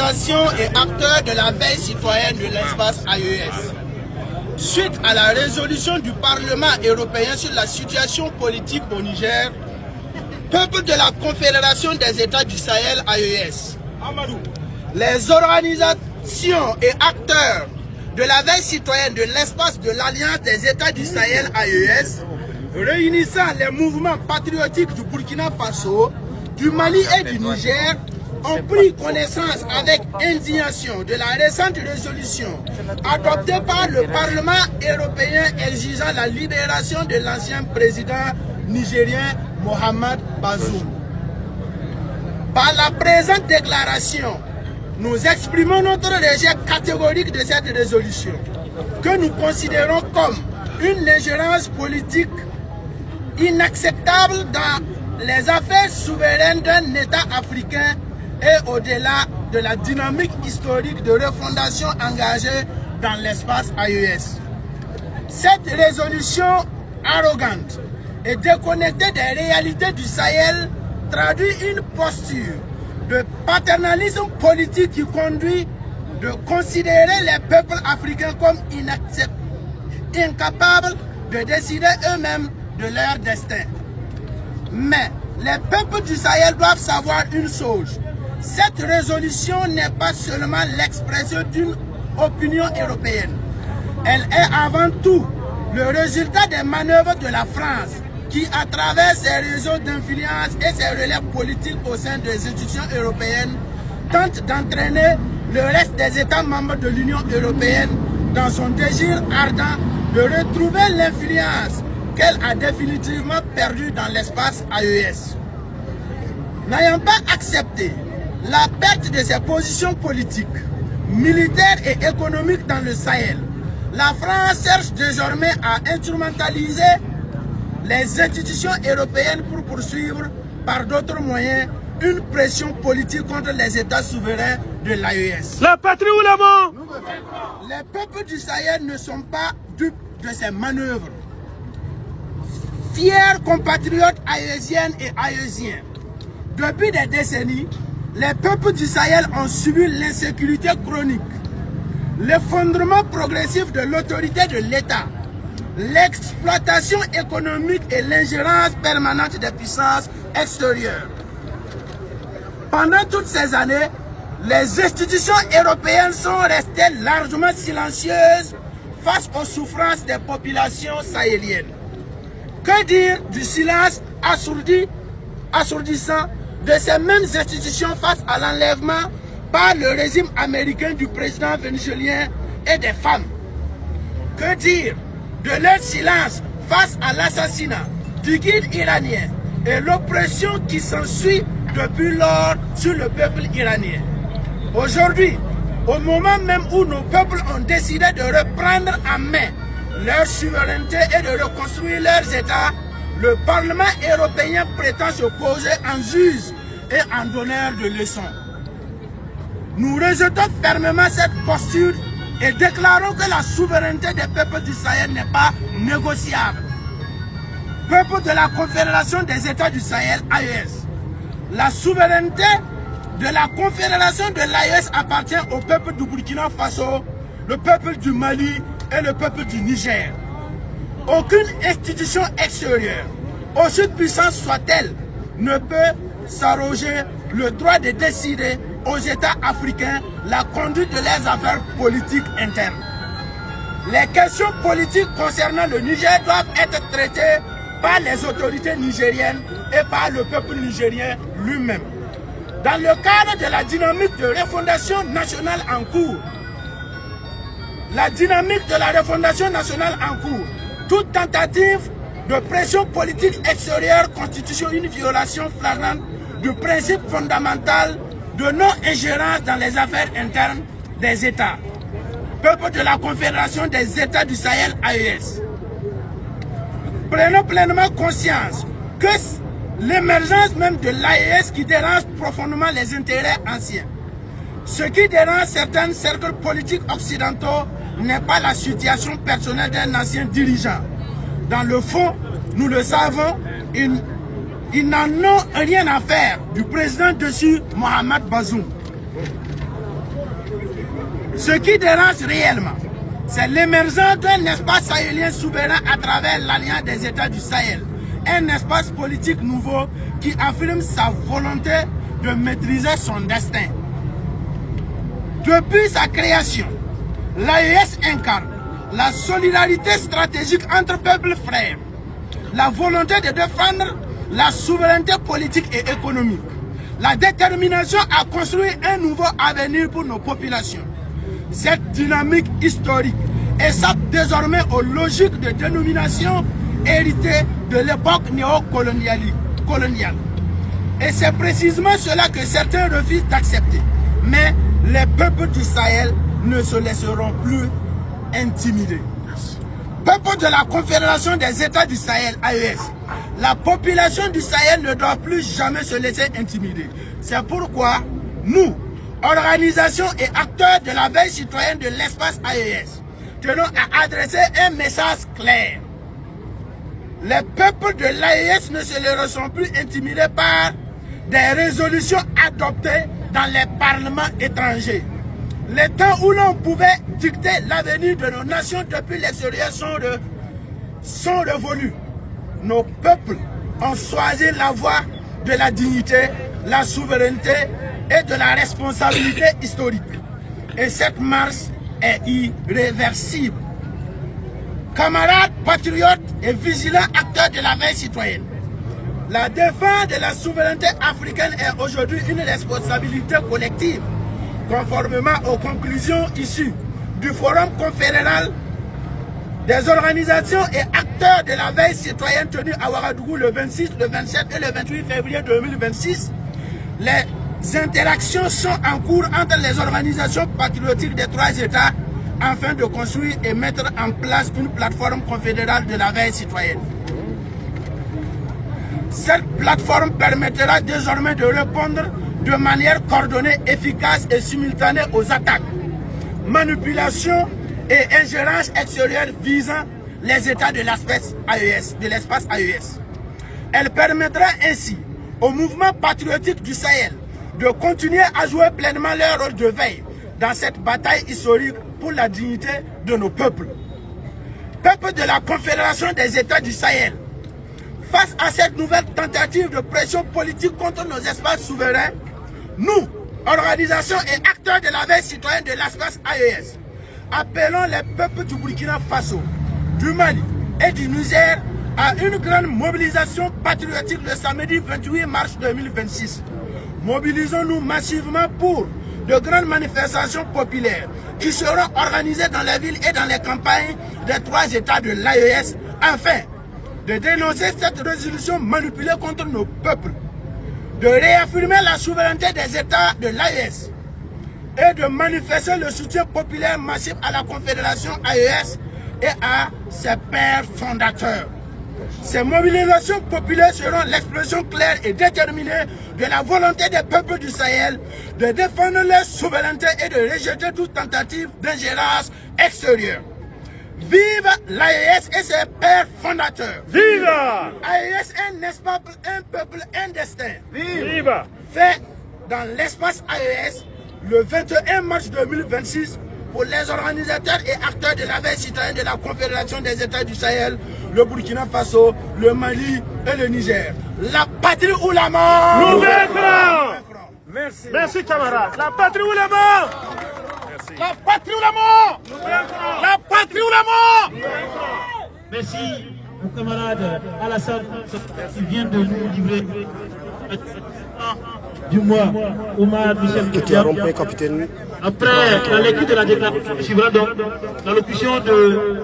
organisations et acteurs de la veille citoyenne de l'espace AES. Suite à la résolution du Parlement européen sur la situation politique au Niger, peuple de la Confédération des États du Sahel AES, les organisations et acteurs de la veille citoyenne de l'espace de l'Alliance des États du Sahel AES, réunissant les mouvements patriotiques du Burkina Faso, du Mali et du Niger, ont pris connaissance avec indignation de la récente résolution adoptée par le Parlement européen exigeant la libération de l'ancien président nigérien Mohamed Bazoum. Par la présente déclaration, nous exprimons notre rejet catégorique de cette résolution, que nous considérons comme une ingérence politique inacceptable dans les affaires souveraines d'un État africain et au-delà de la dynamique historique de refondation engagée dans l'espace AES. Cette résolution arrogante et déconnectée des réalités du Sahel traduit une posture de paternalisme politique qui conduit de considérer les peuples africains comme incapables de décider eux-mêmes de leur destin. Mais les peuples du Sahel doivent savoir une chose. Cette résolution n'est pas seulement l'expression d'une opinion européenne. Elle est avant tout le résultat des manœuvres de la France qui, à travers ses réseaux d'influence et ses relais politiques au sein des institutions européennes, tente d'entraîner le reste des États membres de l'Union européenne dans son désir ardent de retrouver l'influence qu'elle a définitivement perdue dans l'espace AES. N'ayant pas accepté la perte de ses positions politiques, militaires et économiques dans le Sahel, la France cherche désormais à instrumentaliser les institutions européennes pour poursuivre par d'autres moyens une pression politique contre les États souverains de l'AES. La patrie ou la mort? Les peuples du Sahel ne sont pas dupes de ces manœuvres. Fiers compatriotes aésiennes et aésiens, depuis des décennies, les peuples du Sahel ont subi l'insécurité chronique, l'effondrement progressif de l'autorité de l'État, l'exploitation économique et l'ingérence permanente des puissances extérieures. Pendant toutes ces années, les institutions européennes sont restées largement silencieuses face aux souffrances des populations sahéliennes. Que dire du silence assourdissant de ces mêmes institutions face à l'enlèvement par le régime américain du président vénézuélien et des femmes? Que dire de leur silence face à l'assassinat du guide iranien et l'oppression qui s'ensuit depuis lors sur le peuple iranien? Aujourd'hui, au moment même où nos peuples ont décidé de reprendre en main leur souveraineté et de reconstruire leurs États, le Parlement européen prétend se poser en juge et en donneur de leçons. Nous rejetons fermement cette posture et déclarons que la souveraineté des peuples du Sahel n'est pas négociable. Peuple de la Confédération des États du Sahel, AES, la souveraineté de la Confédération de l'AES appartient au peuple du Burkina Faso, le peuple du Mali et le peuple du Niger. Aucune institution extérieure, aussi puissante soit-elle, ne peut s'arroger le droit de décider aux États africains la conduite de leurs affaires politiques internes. Les questions politiques concernant le Niger doivent être traitées par les autorités nigériennes et par le peuple nigérien lui-même. Dans le cadre de la dynamique de refondation nationale en cours, toute tentative de pression politique extérieure constitue une violation flagrante du principe fondamental de non-ingérence dans les affaires internes des États. Peuple de la Confédération des États du Sahel, AES. Prenons pleinement conscience que l'émergence même de l'AES qui dérange profondément les intérêts anciens. Ce qui dérange certains cercles politiques occidentaux n'est pas la situation personnelle d'un ancien dirigeant. Dans le fond, nous le savons, ils n'en ont rien à faire du président dessus, Mohamed Bazoum. Ce qui dérange réellement, c'est l'émergence d'un espace sahélien souverain à travers l'Alliance des États du Sahel. Un espace politique nouveau qui affirme sa volonté de maîtriser son destin. Depuis sa création, l'AES incarne la solidarité stratégique entre peuples frères, la volonté de défendre la souveraineté politique et économique, la détermination à construire un nouveau avenir pour nos populations. Cette dynamique historique échappe désormais aux logiques de dénomination héritées de l'époque néocoloniale. Et c'est précisément cela que certains refusent d'accepter. Mais les peuples du Sahel ne se laisseront plus intimider. Peuple de la Confédération des États du Sahel, AES, la population du Sahel ne doit plus jamais se laisser intimider. C'est pourquoi nous, organisations et acteurs de la veille citoyenne de l'espace AES, tenons à adresser un message clair. Les peuples de l'AES ne se laisseront plus intimider par des résolutions adoptées dans les parlements étrangers. Les temps où l'on pouvait dicter l'avenir de nos nations depuis l'extérieur sont révolus. Nos peuples ont choisi la voie de la dignité, la souveraineté et de la responsabilité historique. Et cette marche est irréversible. Camarades patriotes et vigilants acteurs de la veille citoyenne, la défense de la souveraineté africaine est aujourd'hui une responsabilité collective, conformément aux conclusions issues du Forum confédéral des organisations et acteurs de la veille citoyenne tenue à Ouagadougou le 26, le 27 et le 28 février 2026. Les interactions sont en cours entre les organisations patriotiques des trois États afin de construire et mettre en place une plateforme confédérale de la veille citoyenne. Cette plateforme permettra désormais de répondre de manière coordonnée, efficace et simultanée aux attaques, manipulations et ingérences extérieures visant les États de l'espace AES. Elle permettra ainsi au mouvement patriotique du Sahel de continuer à jouer pleinement leur rôle de veille dans cette bataille historique pour la dignité de nos peuples. Peuples de la Confédération des États du Sahel, face à cette nouvelle tentative de pression politique contre nos espaces souverains, nous, organisations et acteurs de la veille citoyenne de l'espace AES, appelons les peuples du Burkina Faso, du Mali et du Niger à une grande mobilisation patriotique le samedi 28 mars 2026. Mobilisons-nous massivement pour de grandes manifestations populaires qui seront organisées dans les villes et dans les campagnes des trois États de l'AES afin de dénoncer cette résolution manipulée contre nos peuples, de réaffirmer la souveraineté des États de l'AES et de manifester le soutien populaire massif à la Confédération AES et à ses pères fondateurs. Ces mobilisations populaires seront l'expression claire et déterminée de la volonté des peuples du Sahel de défendre leur souveraineté et de rejeter toute tentative d'ingérence extérieure. Vive l'AES et ses pères fondateurs. Vive AES, un peuple, un destin. Vive Fait dans l'espace AES le 21 mars 2026 pour les organisateurs et acteurs de la veille citoyenne de la Confédération des États du Sahel, le Burkina Faso, le Mali et le Niger. La patrie ou la mort. Nous vaincrons. Merci. Merci camarades. La patrie ou la mort. Merci. La patrie ou la mort. Nous vaincrons. La patrie ou la mort. Merci mon camarade Alassane qui vient de nous livrer du mois Omar Michel capitaine. Après la lecture de la déclaration, suivra donc l'allocution de